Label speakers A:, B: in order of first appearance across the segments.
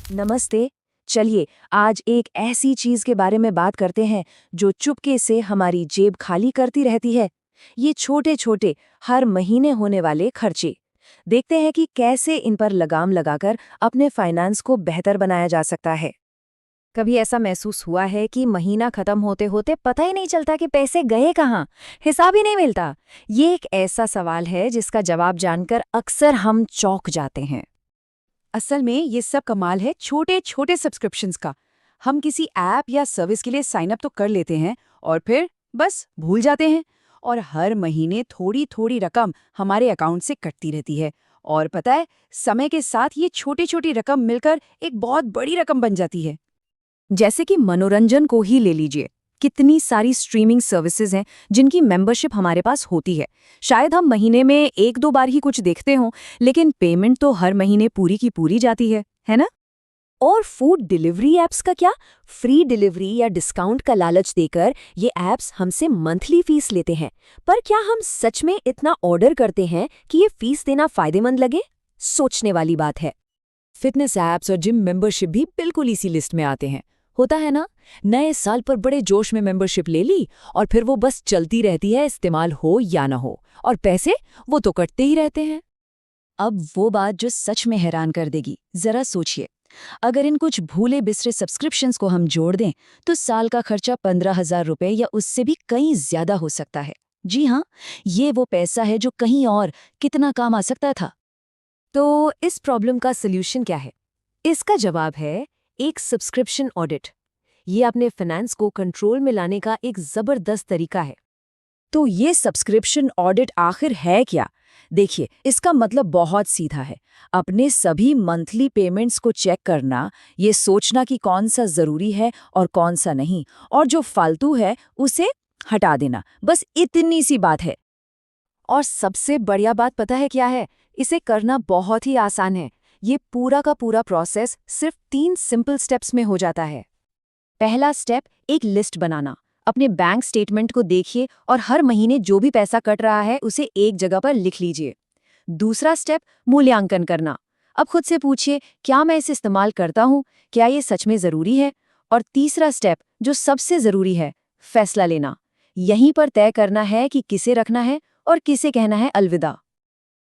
A: नमस्ते। चलिए आज एक ऐसी चीज के बारे में बात करते हैं जो चुपके से हमारी जेब खाली करती रहती है। ये छोटे छोटे हर महीने होने वाले खर्चे। देखते हैं कि कैसे इन पर लगाम लगाकर अपने फाइनेंस को बेहतर बनाया जा सकता है। कभी ऐसा महसूस हुआ है कि महीना खत्म होते होते पता ही नहीं चलता कि पैसे गए कहाँ, हिसाब ही नहीं मिलता। ये एक ऐसा सवाल है जिसका जवाब जानकर अक्सर हम चौंक जाते हैं।
B: असल में ये सब कमाल है छोटे छोटे सब्सक्रिप्शंस का। हम किसी ऐप या सर्विस के लिए साइन अप तो कर लेते हैं और फिर बस भूल जाते हैं, और हर महीने थोड़ी थोड़ी रकम हमारे अकाउंट से कटती रहती है। और पता है, समय के साथ ये छोटी छोटी रकम मिलकर एक बहुत बड़ी रकम बन जाती है।
A: जैसे कि मनोरंजन को ही ले लीजिए। कितनी सारी स्ट्रीमिंग सर्विसेज हैं जिनकी मेंबरशिप हमारे पास होती है। शायद हम महीने में एक दो बार ही कुछ देखते हों, लेकिन पेमेंट तो हर महीने पूरी की पूरी जाती है ना? और फूड डिलीवरी ऐप्स का क्या? फ्री डिलीवरी या डिस्काउंट का लालच देकर ये ऐप्स हमसे मंथली फीस लेते हैं। पर क्या हम सच में इतना ऑर्डर करते हैं कि ये फीस देना फायदेमंद लगे? सोचने वाली बात है। फिटनेस ऐप्स और जिम मेंबरशिप भी बिल्कुल इसी लिस्ट में आते हैं। होता है ना, नए साल पर बड़े जोश में मेंबरशिप ले ली और फिर वो बस चलती रहती है, इस्तेमाल हो या ना हो, और पैसे वो तो कटते ही रहते हैं। अब वो बात जो सच में हैरान कर देगी, जरा सोचिए। अगर इन कुछ भूले बिसरे सब्सक्रिप्शंस को हम जोड़ दें तो साल का खर्चा 15,000 रुपए या उससे भी कहीं ज्यादा हो सकता है। जी हाँ, ये वो पैसा है जो कहीं और कितना काम आ सकता था। तो इस प्रॉब्लम का सल्यूशन क्या है? इसका जवाब है एक सब्सक्रिप्शन ऑडिट। ये अपने फाइनेंस को कंट्रोल में लाने का एक जबरदस्त तरीका है। तो ये सब्सक्रिप्शन ऑडिट आखिर है क्या? देखिए, इसका मतलब बहुत सीधा है। अपने सभी मंथली पेमेंट्स को चेक करना, ये सोचना कि कौन सा जरूरी है और कौन सा नहीं, और जो फालतू है उसे हटा देना। बस इतनी सी बात है। और सबसे बढ़िया बात पता है क्या है? इसे करना बहुत ही आसान है। ये पूरा का पूरा प्रोसेस सिर्फ 3 सिंपल स्टेप्स में हो जाता है। पहला स्टेप, एक लिस्ट बनाना। अपने बैंक स्टेटमेंट को देखिए और हर महीने जो भी पैसा कट रहा है उसे एक जगह पर लिख लीजिए। दूसरा स्टेप, मूल्यांकन करना। अब खुद से पूछिए, क्या मैं इसे इस्तेमाल करता हूँ? क्या ये सच में ज़रूरी है? और तीसरा स्टेप, जो सबसे ज़रूरी है, फैसला लेना। यहीं पर तय करना है कि किसे रखना है और किसे कहना है अलविदा।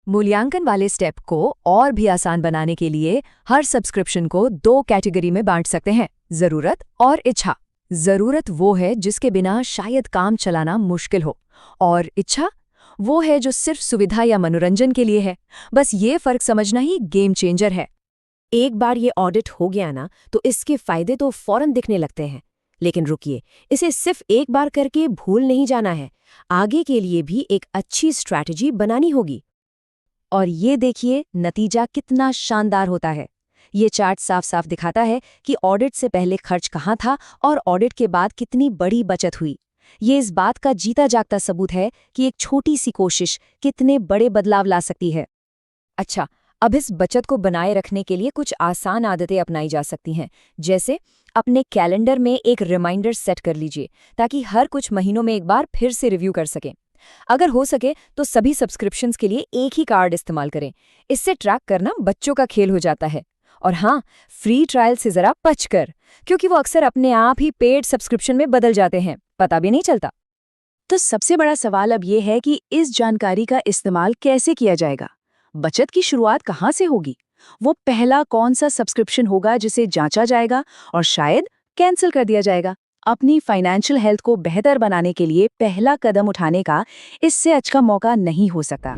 A: मूल्यांकन वाले स्टेप को और भी आसान बनाने के लिए हर सब्सक्रिप्शन को 2 कैटेगरी में बांट सकते हैं, ज़रूरत और इच्छा। ज़रूरत वो है जिसके बिना शायद काम चलाना मुश्किल हो, और इच्छा वो है जो सिर्फ सुविधा या मनोरंजन के लिए है। बस ये फर्क समझना ही गेम चेंजर है। एक बार ये ऑडिट हो गया ना, तो इसके फायदे तो फौरन दिखने लगते हैं। लेकिन रुकिए, इसे सिर्फ एक बार करके भूल नहीं जाना है। आगे के लिए भी एक अच्छी स्ट्रैटेजी बनानी होगी। और ये देखिए, नतीजा कितना शानदार होता है। ये चार्ट साफ साफ दिखाता है कि ऑडिट से पहले खर्च कहाँ था और ऑडिट के बाद कितनी बड़ी बचत हुई। ये इस बात का जीता जागता सबूत है कि एक छोटी सी कोशिश कितने बड़े बदलाव ला सकती है। अच्छा, अब इस बचत को बनाए रखने के लिए कुछ आसान आदतें अपनाई जा सकती हैं। जैसे अपने कैलेंडर में एक रिमाइंडर सेट कर लीजिए, ताकि हर कुछ महीनों में एक बार फिर से रिव्यू कर सकें। अगर हो सके तो सभी सब्सक्रिप्शंस के लिए एक ही कार्ड इस्तेमाल करें। इससे ट्रैक करना बच्चों का खेल हो जाता है। और हाँ, फ्री ट्रायल से जरा बचकर, क्योंकि वो अक्सर अपने आप ही पेड सब्सक्रिप्शन में बदल जाते हैं, पता भी नहीं चलता। तो सबसे बड़ा सवाल अब ये है कि इस जानकारी का इस्तेमाल कैसे किया जाएगा? बचत की शुरुआत कहाँ से होगी? वो पहला कौन सा सब्सक्रिप्शन होगा जिसे जांचा जाएगा और शायद कैंसिल कर दिया जाएगा? अपनी फाइनेंशियल हेल्थ को बेहतर बनाने के लिए पहला कदम उठाने का इससे अच्छा मौका नहीं हो सकता।